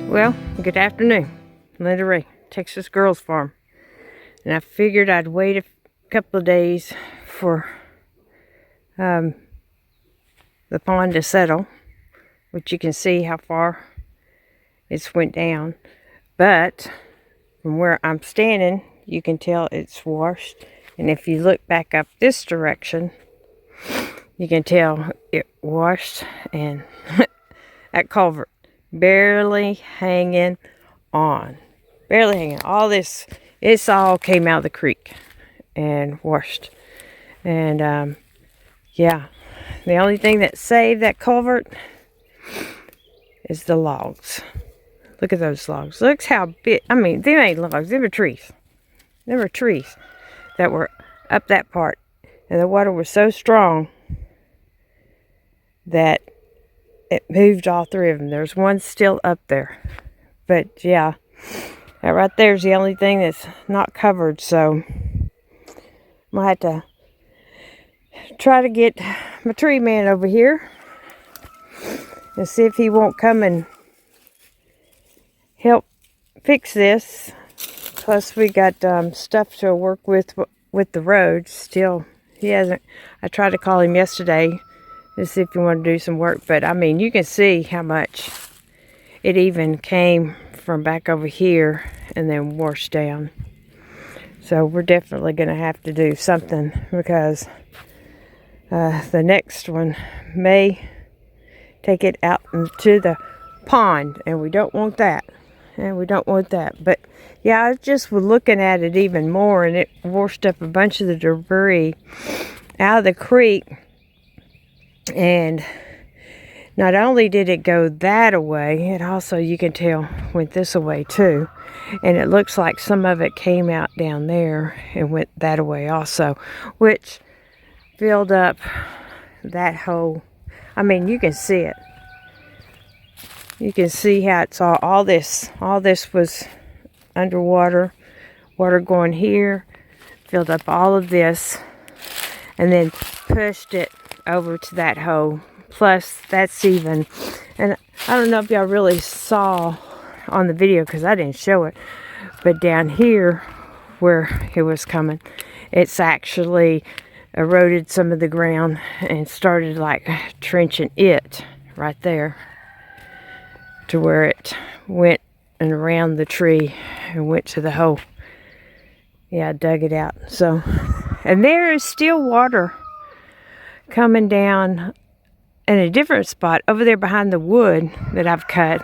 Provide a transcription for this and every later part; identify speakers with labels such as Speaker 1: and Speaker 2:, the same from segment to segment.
Speaker 1: Well, good afternoon. Linda Ray, Texas Girls Farm. And I figured I'd wait a couple of days for the pond to settle, which you can see how far it's went down. But from where I'm standing, you can tell it's washed. And if you look back up this direction, you can tell it washed, and that culvert barely hanging on. Barely hanging. All this, it's all came out of the creek and washed. And yeah, the only thing that saved that culvert is the logs. Look at those logs. Look how big. I mean, they ain't logs. They were trees. There were trees that were up that part. And the water was so strong that it moved all three of them. There's one still up there. But yeah, that right there is the only thing that's not covered. So I'm going to have to try to get my tree man over here and see if he won't come and help fix this. Plus we got stuff to work with the road still. He hasn't. I tried to call him yesterday to see if he wanted to do some work, but I mean, you can see how much it even came from back over here and then washed down. So we're definitely going to have to do something, because the next one may take it out into the pond, and we don't want that. But yeah, I just was looking at it even more, and it washed up a bunch of the debris out of the creek. And not only did it go that away, it also, you can tell, went this away too. And it looks like some of it came out down there and went that away also, which filled up that hole. I mean, you can see it. You can see how it's all this was underwater, water going here, filled up all of this, and then pushed it over to that hole. Plus, that's even, and I don't know if y'all really saw on the video because I didn't show it, but down here where it was coming, it's actually eroded some of the ground and started like trenching it right there to where it went and around the tree and went to the hole. Yeah, I dug it out. So, and there is still water coming down in a different spot over there behind the wood that I've cut,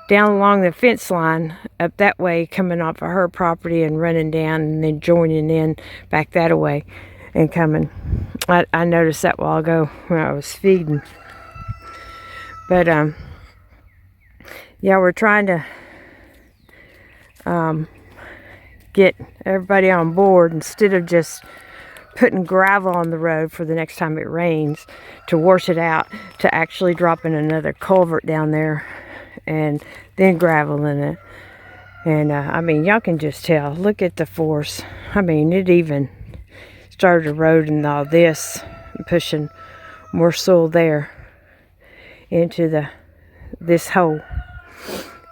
Speaker 1: down along the fence line up that way, coming off of her property and running down and then joining in back that way and coming. I noticed that a while ago when I was feeding. But yeah, we're trying to get everybody on board, instead of just putting gravel on the road for the next time it rains to wash it out, to actually dropping another culvert down there and then gravel in it. And I mean, y'all can just tell, look at the force. I mean, it even started eroding all this and pushing more soil there into this hole.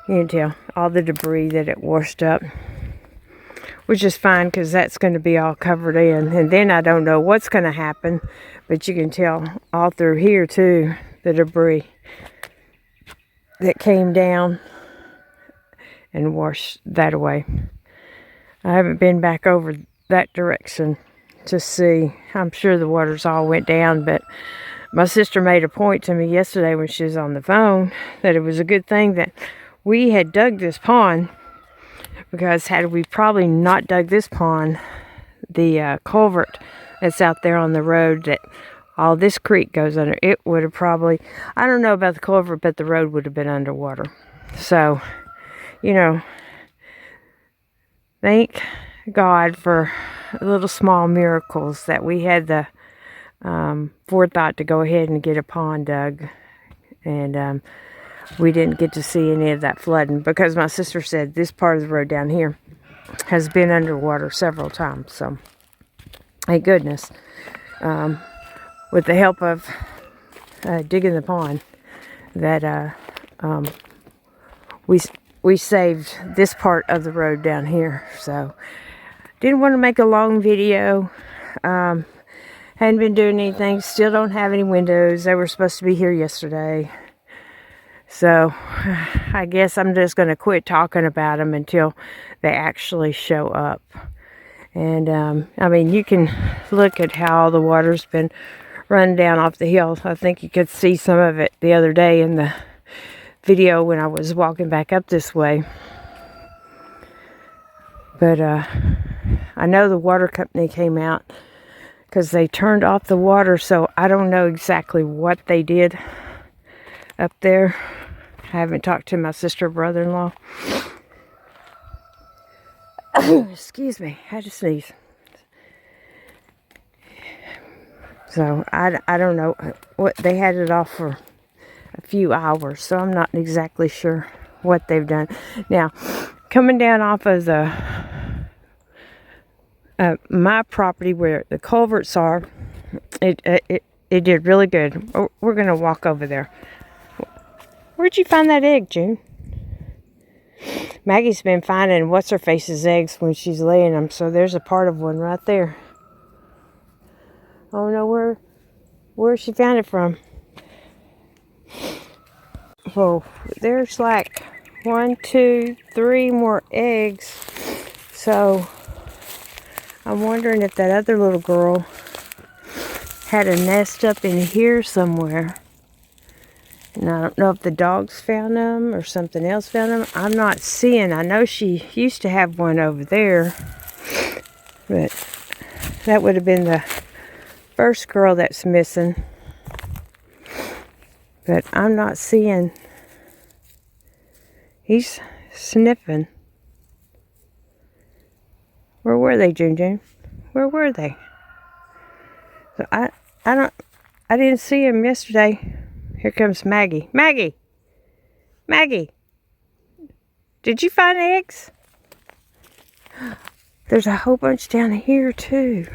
Speaker 1: You can tell all the debris that it washed up, which is fine because that's going to be all covered in. And then I don't know what's going to happen, but you can tell all through here too, the debris that came down and washed that away. I haven't been back over that direction to see. I'm sure the waters all went down, but my sister made a point to me yesterday when she was on the phone that it was a good thing that we had dug this pond, because had we probably not dug this pond, the culvert that's out there on the road that all this creek goes under, it would have probably, I don't know about the culvert, but the road would have been underwater. So, you know, thank God for little small miracles that we had the forethought to go ahead and get a pond dug. And we didn't get to see any of that flooding, because my sister said this part of the road down here has been underwater several times. So, thank goodness, with the help of digging the pond, that we saved this part of the road down here. So didn't want to make a long video. Hadn't been doing anything. Still don't have any windows. They were supposed to be here yesterday. So I guess I'm just going to quit talking about them until they actually show up. And I mean, you can look at how the water's been running down off the hill. I think you could see some of it the other day in the video when I was walking back up this way. But I know the water company came out because they turned off the water, so I don't know exactly what they did up there. I haven't talked to my sister or brother-in-law. Excuse me, I had to sneeze. So I don't know what they had it off for a few hours, so I'm not exactly sure what they've done. Now, coming down off of the my property where the culverts are, it did really good. We're gonna walk over there. Where'd you find that egg, June? Maggie's been finding what's-her-face's eggs when she's laying them, so there's a part of one right there. Oh no, where she found it from? Oh, there's like 1, 2, 3 more eggs. So I'm wondering if that other little girl had a nest up in here somewhere. And I don't know if the dogs found them or something else found them. I'm not seeing. I know she used to have one over there. But that would have been the first girl that's missing. But I'm not seeing. He's sniffing. Where were they, June? Where were they? So I didn't see him yesterday. Here comes Maggie. Maggie! Did you find eggs? There's a whole bunch down here too.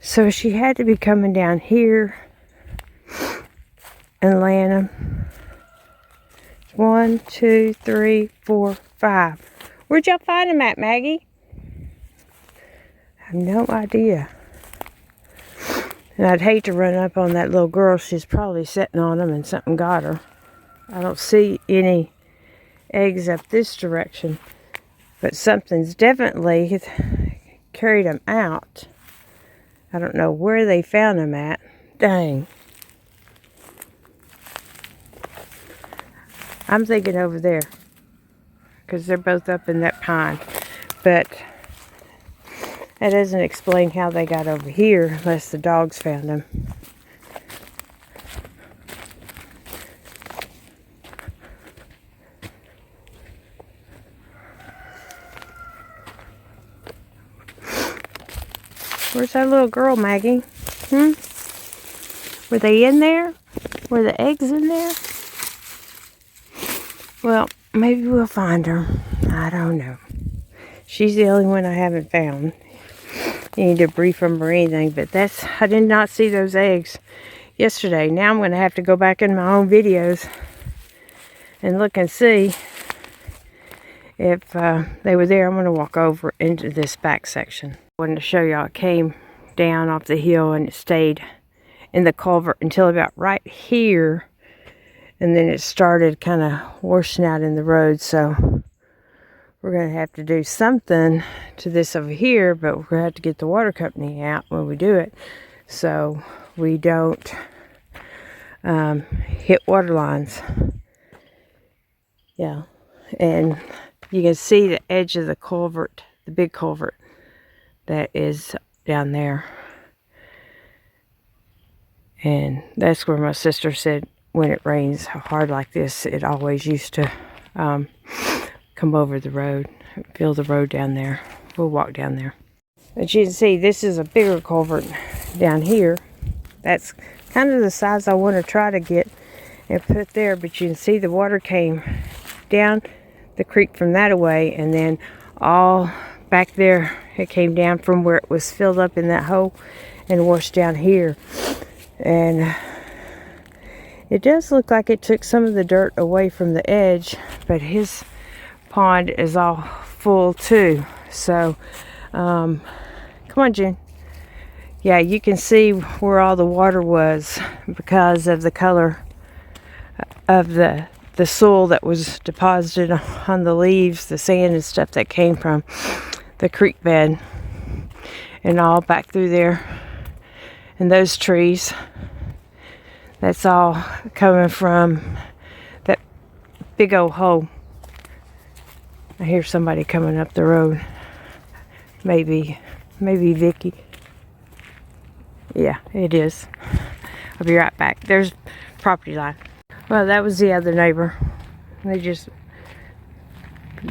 Speaker 1: So she had to be coming down here and laying them. 1, 2, 3, 4, 5. Where'd y'all find them at, Maggie? I have no idea. And I'd hate to run up on that little girl. She's probably sitting on them and something got her. I don't see any eggs up this direction. But something's definitely carried them out. I don't know where they found them at. Dang. I'm thinking over there. Because they're both up in that pine. But that doesn't explain how they got over here unless the dogs found them. Where's that little girl, Maggie? Were they in there? Were the eggs in there? Well, maybe we'll find her. I don't know. She's the only one I haven't found. Any debris from her or anything, but I did not see those eggs yesterday. Now I'm going to have to go back in my own videos and look and see if they were there. I'm going to walk over into this back section. I wanted to show y'all it came down off the hill and it stayed in the culvert until about right here, and then it started kind of washing out in the road. So we're going to have to do something to this over here, but we're going to have to get the water company out when we do it so we don't hit water lines. Yeah, and you can see the edge of the culvert, the big culvert that is down there. And that's where my sister said when it rains hard like this, it always used to come over the road, fill the road down there. We'll walk down there. But you can see this is a bigger culvert down here. That's kind of the size I want to try to get and put there. But you can see the water came down the creek from that away, and then all back there it came down from where it was filled up in that hole and washed down here. And It does look like it took some of the dirt away from the edge, but his pond is all full too. So, come on, June. Yeah, you can see where all the water was because of the color of the soil that was deposited on the leaves, the sand and stuff that came from the creek bed and all back through there. And those trees, that's all coming from that big old hole. I hear somebody coming up the road. Maybe Vicky. Yeah, it is. I'll be right back. There's property line. Well, that was the other neighbor. They just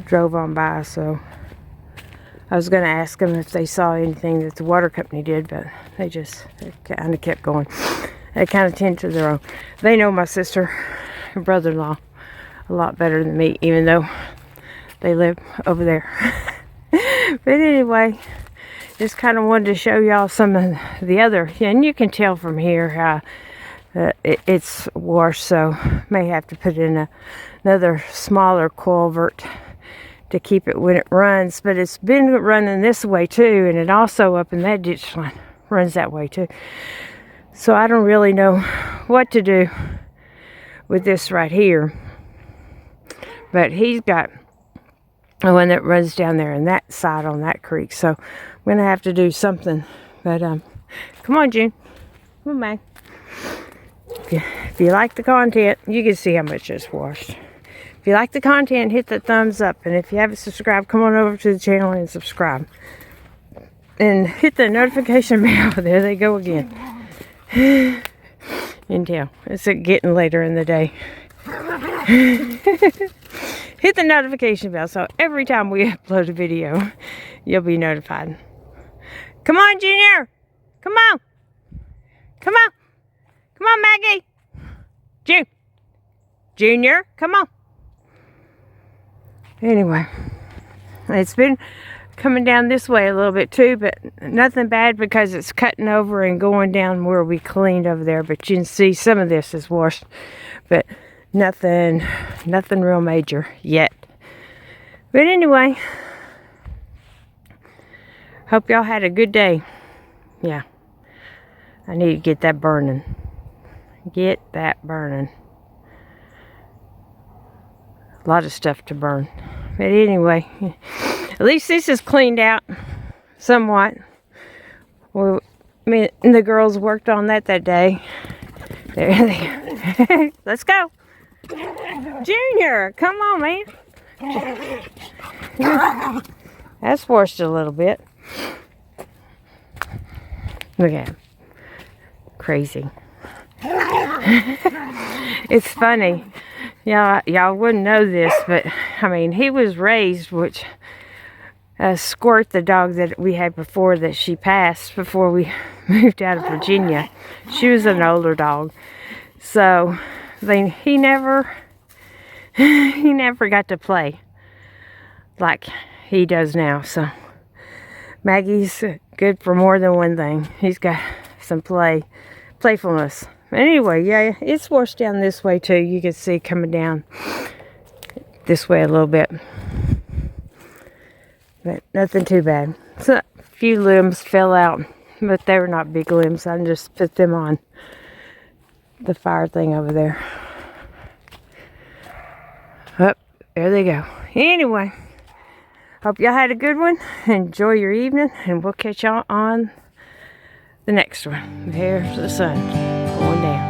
Speaker 1: drove on by, so I was going to ask them if they saw anything that the water company did, but they kind of kept going. They kind of tend to their own. They know my sister and brother-in-law a lot better than me, even though they live over there. But anyway, just kind of wanted to show y'all some of the other, and you can tell from here how it's washed, so may have to put in another smaller culvert to keep it when it runs. But it's been running this way too, and it also up in that ditch line runs that way too. So I don't really know what to do with this right here, but he's got one that runs down there in that side on that creek, so I'm gonna have to do something. But come on, June, come on, Mag. If you like the content, you can see how much it's washed. If you like the content, hit the thumbs up, and if you haven't subscribed, come on over to the channel and subscribe, and hit the notification bell. There they go again. Until it's getting later in the day. Hit the notification bell so every time we upload a video, you'll be notified. Come on, Junior. Come on. Come on. Come on, Maggie. Junior, come on. Anyway, it's been coming down this way a little bit too, but nothing bad because it's cutting over and going down where we cleaned over there. But you can see some of this is washed, but nothing real major yet. But anyway, hope y'all had a good day. Yeah, I need to get that burning. Get that burning. A lot of stuff to burn. But anyway, at least this is cleaned out somewhat. Well, me and the girls worked on that day. There they go. Let's go. Junior, come on, man. That's washed a little bit. Look at him. Crazy. It's funny. Y'all wouldn't know this, but I mean, he was raised, which Squirt, the dog that we had before that she passed before we moved out of Virginia, she was an older dog. So he never got to play like he does now. So Maggie's good for more than one thing. He's got some playfulness. Anyway, yeah, it's washed down this way too. You can see coming down this way a little bit. But nothing too bad. So a few limbs fell out, but they were not big limbs. I just put them on the fire thing over there. Oh, there they go. Anyway, hope y'all had a good one. Enjoy your evening, and we'll catch y'all on the next one. There's the sun going down.